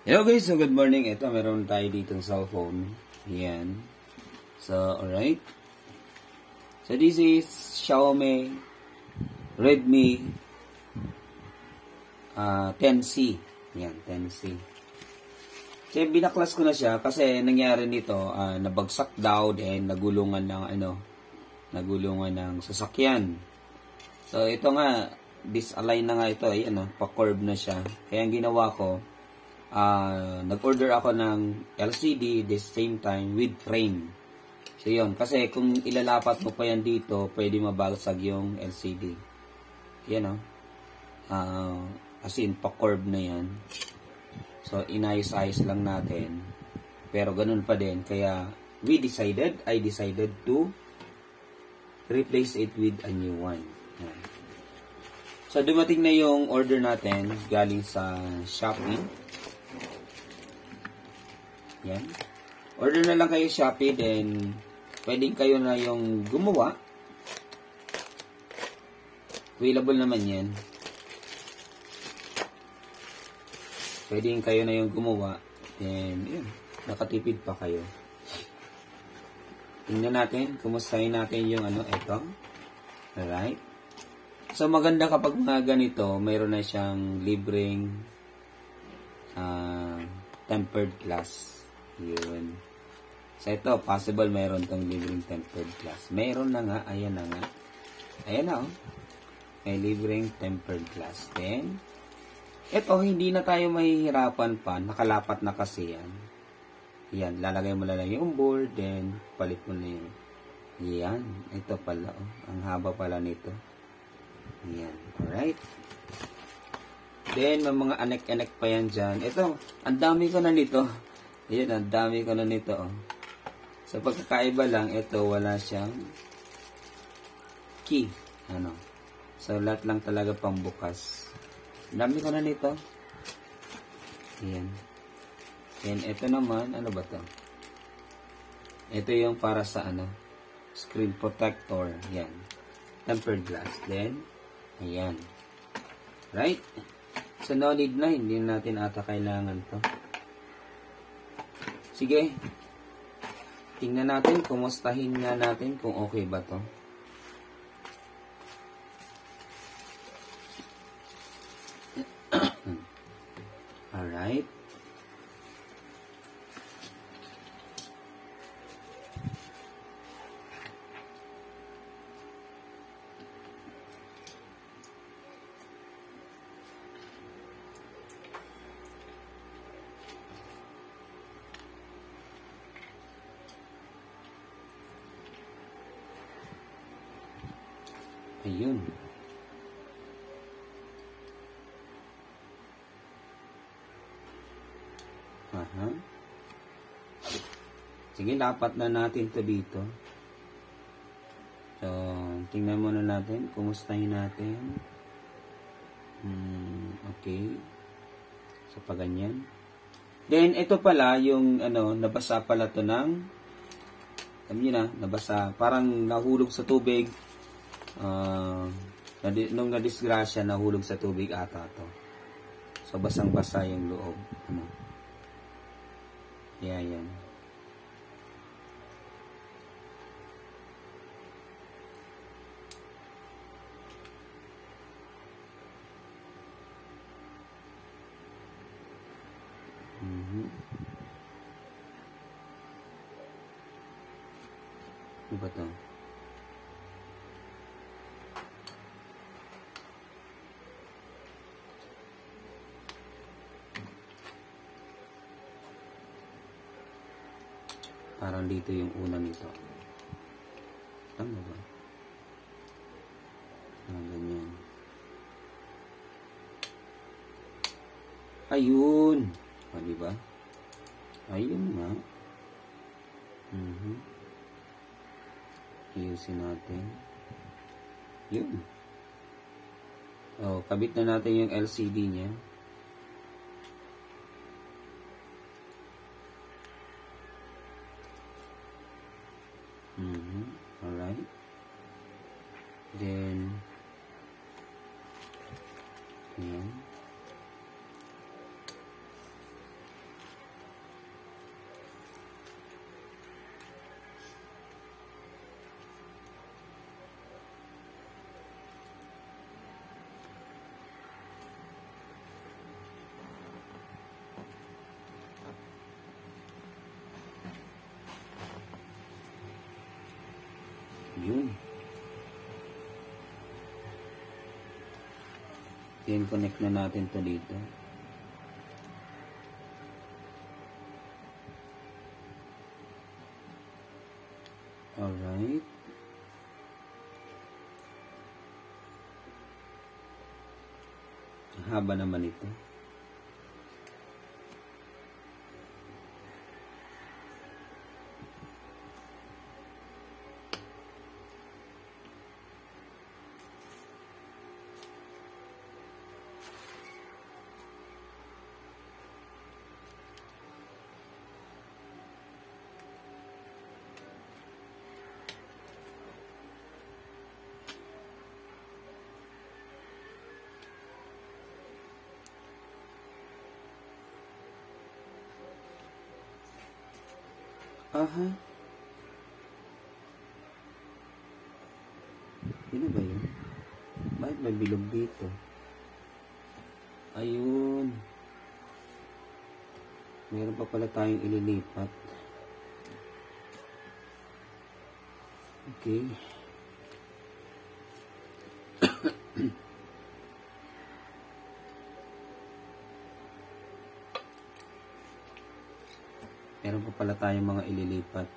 Hello guys, so good morning. Ito, meron tayo ditong cellphone. Yan. So, alright. So, this is Xiaomi Redmi 10C. Yan, 10C. So, binaklas ko na siya kasi nangyari nito, nabagsak daw din, nagulungan ng sasakyan. So, ito nga, disalign na nga ito. Ayan, pa-curve na siya. Kaya ang ginawa ko, nag-order ako ng LCD this same time with frame. So yun, kasi kung ilalapat mo pa yan dito, pwede mabagsak yung LCD. Yan as in, pa-curve na yan. So inayos-ayos lang natin. Pero ganun pa din, kaya I decided to replace it with a new one. Yan. So dumating na yung order natin galing sa Shopee. Yan. Order na lang kayo Shopee, then pwedeng kayo na yung gumawa. Available naman yan. Pwedeng kayo na yung gumawa. Then, yun. Nakatipid pa kayo. Tingnan natin. Kumustahin natin yung ito. Alright. So, maganda kapag mga ganito, mayroon na siyang libreng tempered glass. Yun. So, ito, possible mayroon tong libreng tempered glass. Mayroon na nga. Ayan na nga. Ayan na, oh. May libreng tempered glass. Then, ito, hindi na tayo mahihirapan pa. Nakalapat na kasi yan. Yan. Lalagay mo lang yung board. Then, palit mo na yun. Yan. Ito pala, oh. Ang haba pala nito. Yan. Alright. Then, may mga anek-anek pa yan dyan. Ito, ang dami ko na nito. Ayan, ang dami ko na nito. Oh. Sa pagkakaiba lang, ito wala siyang key. So, lahat lang talaga pambukas. Ang dami ko na nito. Ayan. And ito naman, ano ba to? Ito yung para sa screen protector. Ayan. Tempered glass. Then, ayan. Right? So, no need na. Hindi natin ata kailangan to. Sige. Tingnan natin, kumustahin nga natin kung okay ba to. Alright. Ayun. Aha. Sige, lapat na natin to dito. So, tingnan muna natin. Kumustahin natin. Okay. So, paganyan. Then, ito pala, yung, nabasa pala to ng, alam nyo na, nabasa. Parang nahulog sa tubig. Nung nadisgrasya, nahulog sa tubig ata to. So, basang-basa yung loob. Yan. Ano ba to? Parang dito yung una nito. Tama ba? Ganyan. Ayun! Diba? Ayun nga. Ayusin natin. Yun. Kabit na natin yung LCD niya. Alright. Then, ayan. Yun. Then, connect na natin to dito. Alright. Haba naman ito. Aha. Yun na ba yun? Bakit may bilog dito? Ayun. Meron pa pala tayong ililipat. Okay. Meron pa pala tayong mga ililipat.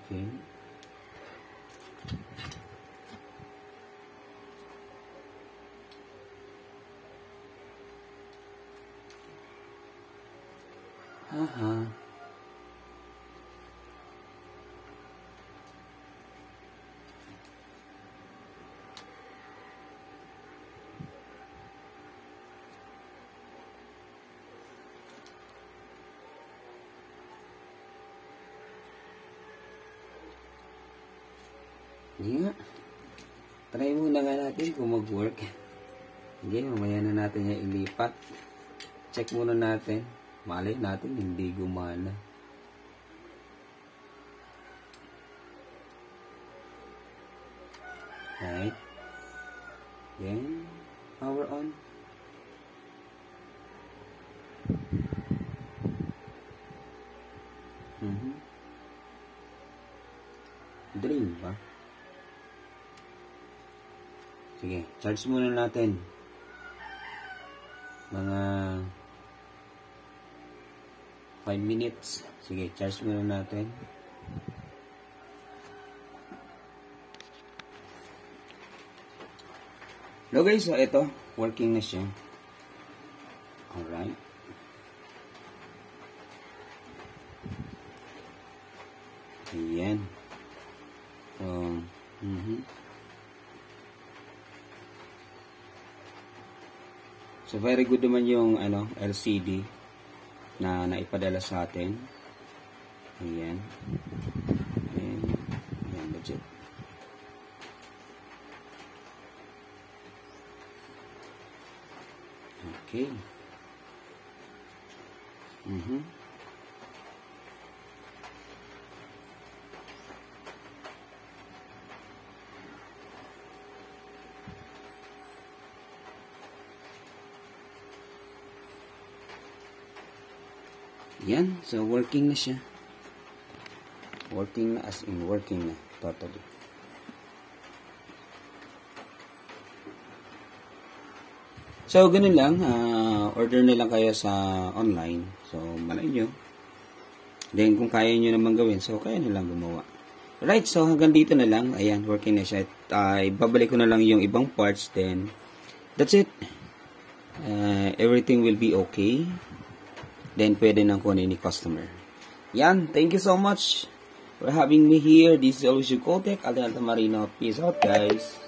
Okay. Aha. Yeah. Try muna nga natin kung mag-work. Okay, mamaya na natin yung ilipat. Check muna natin. Malay natin hindi gumana. Right. Then, power on. Drain ba? Sige, charge muna natin. Mga 5 minutes. Sige, charge muna natin. Hello guys, so ito, working na siya. Alright. Ayan. So, So, very good naman yung LCD na naipadala sa atin. Ayan. Ayan, legit. Okay. Yan, so working na siya. Working na as in working na totally. So ganun lang, order na lang kayo sa online. So malay nyo. Then kung kaya nyo naman gawin, so kaya na lang gumawa. Right, so hanggang dito na lang. Ayan, working na siya. Ibabalik ko na lang yung ibang parts, then that's it. Everything will be okay. Then, pwede nang kunin ni customer. Yan. Thank you so much. for having me here. This is Elusio Kotek, Alejandro Marino. Peace out, guys.